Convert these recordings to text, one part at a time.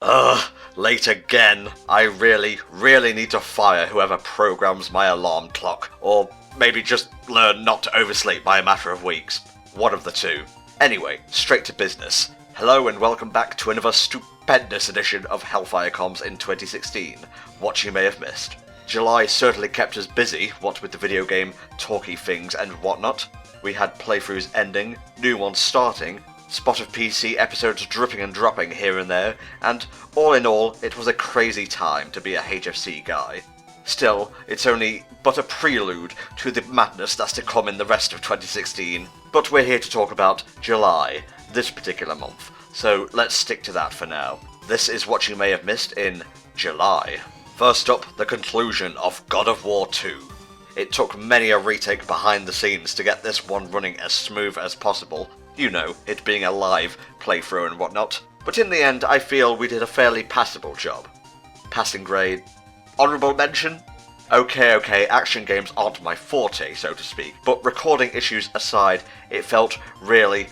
Ugh, late again. I really need to fire whoever programs my alarm clock, or maybe just learn not to oversleep by a matter of weeks. One of the two. Anyway, straight to business. Hello and welcome back to another stupendous edition of HellfireComms in 2016, what you may have missed. July certainly kept us busy, what with the video game, talky things and whatnot. We had playthroughs ending, new ones starting, spot of PC episodes dripping and dropping here and there, and all in all, it was a crazy time to be a HFC guy. Still, it's only but a prelude to the madness that's to come in the rest of 2016. But we're here to talk about July, this particular month, so let's stick to that for now. This is what you may have missed in July. First up, the conclusion of God of War 2. It took many a retake behind the scenes to get this one running as smooth as possible, you know, it being a live playthrough and whatnot, but in the end I feel we did a fairly passable job. Passing grade? Honourable mention? Okay, action games aren't my forte, so to speak, but recording issues aside, it felt really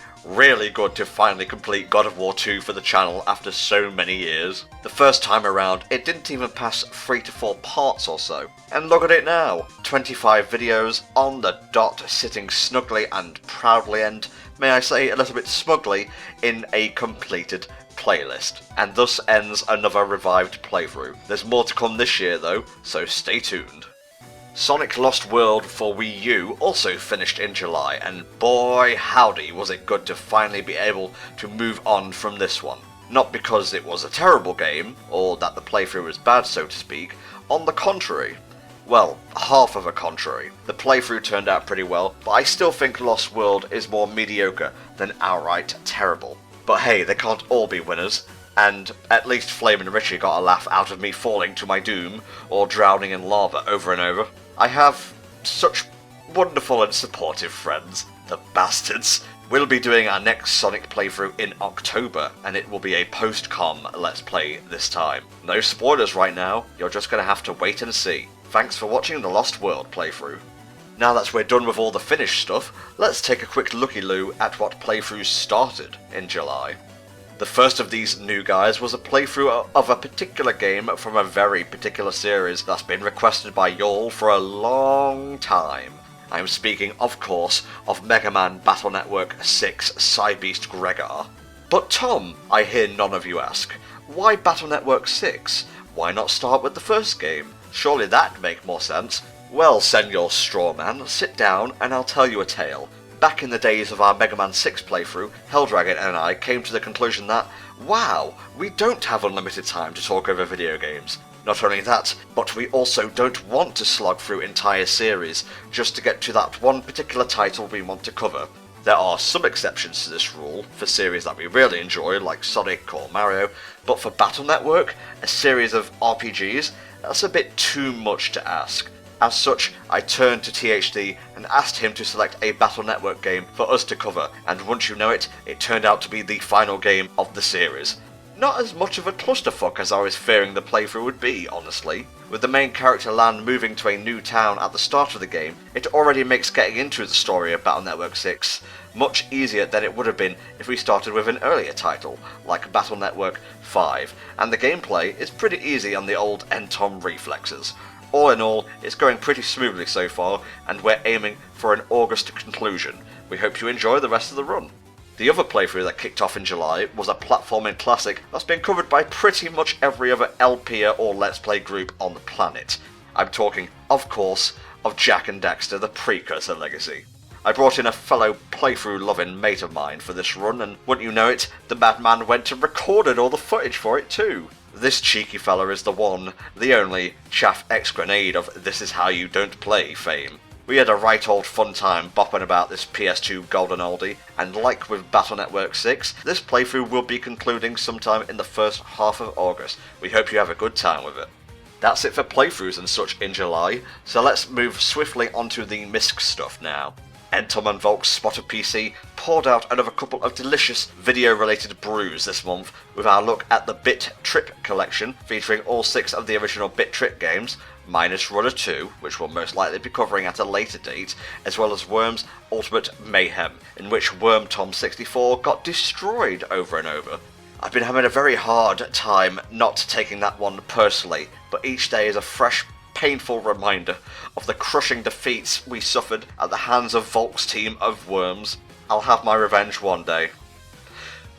good to finally complete God of War 2 for the channel after so many years. The first time around, it didn't even pass 3 to 4 parts or so, and look at it now! 25 videos, on the dot, sitting snugly and proudly and, may I say a little bit smugly, in a completed playlist. And thus ends another revived playthrough. There's more to come this year though, so stay tuned. Sonic Lost World for Wii U also finished in July, and boy howdy was it good to finally be able to move on from this one. Not because it was a terrible game, or that the playthrough was bad so to speak, on the contrary. Well, half of a contrary. The playthrough turned out pretty well, but I still think Lost World is more mediocre than outright terrible. But hey, they can't all be winners. And at least Flame and Richie got a laugh out of me falling to my doom, or drowning in lava over and over. I have such wonderful and supportive friends, the bastards. We'll be doing our next Sonic playthrough in October, and it will be a post-com Let's Play this time. No spoilers right now, you're just gonna have to wait and see. Thanks for watching the Lost World playthrough. Now that we're done with all the finished stuff, let's take a quick looky-loo at what playthroughs started in July. The first of these new guys was a playthrough of a particular game from a very particular series that's been requested by y'all for a long time. I am speaking, of course, of Mega Man Battle Network 6 Cybeast Gregar. But Tom, I hear none of you ask, why Battle Network 6? Why not start with the first game? Surely that'd make more sense. Well, Senor Strawman, sit down and I'll tell you a tale. Back in the days of our Mega Man 6 playthrough, Helldragon and I came to the conclusion that, wow, we don't have unlimited time to talk over video games. Not only that, but we also don't want to slog through entire series just to get to that one particular title we want to cover. There are some exceptions to this rule, for series that we really enjoy, like Sonic or Mario, but for Battle Network, a series of RPGs, that's a bit too much to ask. As such, I turned to THD and asked him to select a Battle Network game for us to cover, and once you know it, it turned out to be the final game of the series. Not as much of a clusterfuck as I was fearing the playthrough would be, honestly. With the main character Lan moving to a new town at the start of the game, it already makes getting into the story of Battle Network 6 much easier than it would have been if we started with an earlier title, like Battle Network 5, and the gameplay is pretty easy on the old NTom reflexes. All in all, it's going pretty smoothly so far, and we're aiming for an August conclusion. We hope you enjoy the rest of the run. The other playthrough that kicked off in July was a platforming classic that's been covered by pretty much every other LPer or Let's Play group on the planet. I'm talking, of course, of Jak and Daxter, the Precursor legacy. I brought in a fellow playthrough-loving mate of mine for this run, and wouldn't you know it, the madman went and recorded all the footage for it too. This cheeky fella is the one, the only, Chaff X-Grenade of This Is How You Don't Play fame. We had a right old fun time bopping about this PS2 golden oldie, and like with Battle Network 6, this playthrough will be concluding sometime in the first half of August. We hope you have a good time with it. That's it for playthroughs and such in July, so let's move swiftly onto the Misc stuff now. NTom and Volk's Spot of PC poured out another couple of delicious video-related brews this month with our look at the Bit.Trip Collection, featuring all 6 of the original Bit.Trip games, minus Runner 2, which we'll most likely be covering at a later date, as well as Worm's Ultimate Mayhem, in which Worm Tom 64 got destroyed over and over. I've been having a very hard time not taking that one personally, but each day is a fresh, painful reminder of the crushing defeats we suffered at the hands of Volk's team of worms. I'll have my revenge one day.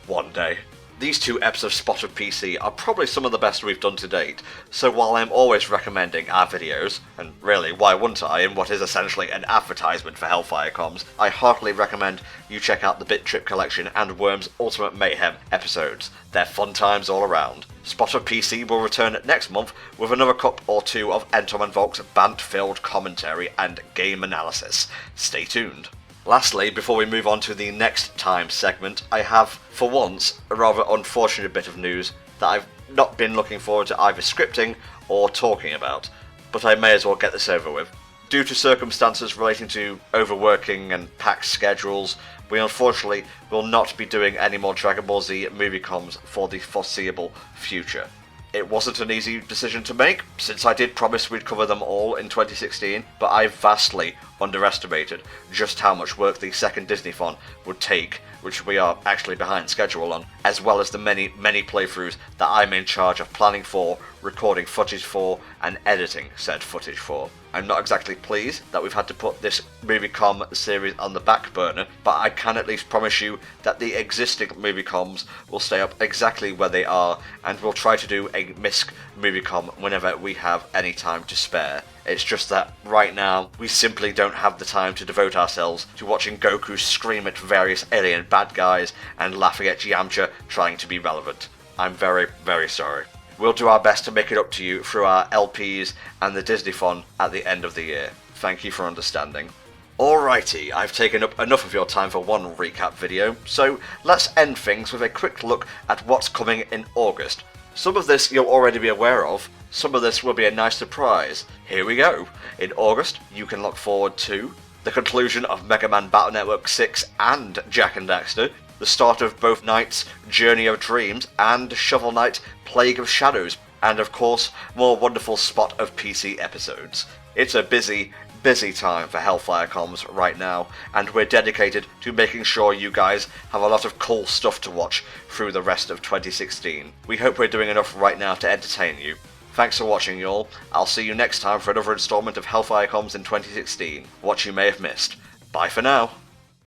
One day. These 2 eps of Spot of PC are probably some of the best we've done to date, so while I'm always recommending our videos, and really why wouldn't I in what is essentially an advertisement for HellfireComms, I heartily recommend you check out the Bit.Trip Collection and Worms Ultimate Mayhem episodes. They're fun times all around. Spot of PC will return next month with another cup or 2 of NTom and Volk's bant-filled commentary and game analysis. Stay tuned. Lastly, before we move on to the next time segment, I have, for once, a rather unfortunate bit of news that I've not been looking forward to either scripting or talking about, but I may as well get this over with. Due to circumstances relating to overworking and packed schedules, we unfortunately will not be doing any more Dragon Ball Z movie comms for the foreseeable future. It wasn't an easy decision to make, since I did promise we'd cover them all in 2016, but I vastly underestimated just how much work the second Disney-thon would take, which we are actually behind schedule on, as well as the many playthroughs that I'm in charge of planning for, recording footage for, and editing said footage for. I'm not exactly pleased that we've had to put this MovieCom series on the back burner, but I can at least promise you that the existing MovieComs will stay up exactly where they are, and we'll try to do a Misc MovieCom whenever we have any time to spare. It's just that right now we simply don't have the time to devote ourselves to watching Goku scream at various alien bad guys and laughing at Yamcha trying to be relevant. I'm very, very sorry. We'll do our best to make it up to you through our LPs and the Disney-thon at the end of the year. Thank you for understanding. Alrighty, I've taken up enough of your time for one recap video, so let's end things with a quick look at what's coming in August. Some of this you'll already be aware of, some of this will be a nice surprise. Here we go. In August, you can look forward to the conclusion of Mega Man Battle Network 6 and Jak and Daxter, the start of both Knight's Journey of Dreams and Shovel Knight Plague of Shadows, and of course, more wonderful Spot of PC episodes. It's a busy time for HellfireComms right now, and we're dedicated to making sure you guys have a lot of cool stuff to watch through the rest of 2016. We hope we're doing enough right now to entertain you. Thanks for watching, y'all. I'll see you next time for another installment of HellfireComms in 2016, what you may have missed. Bye for now.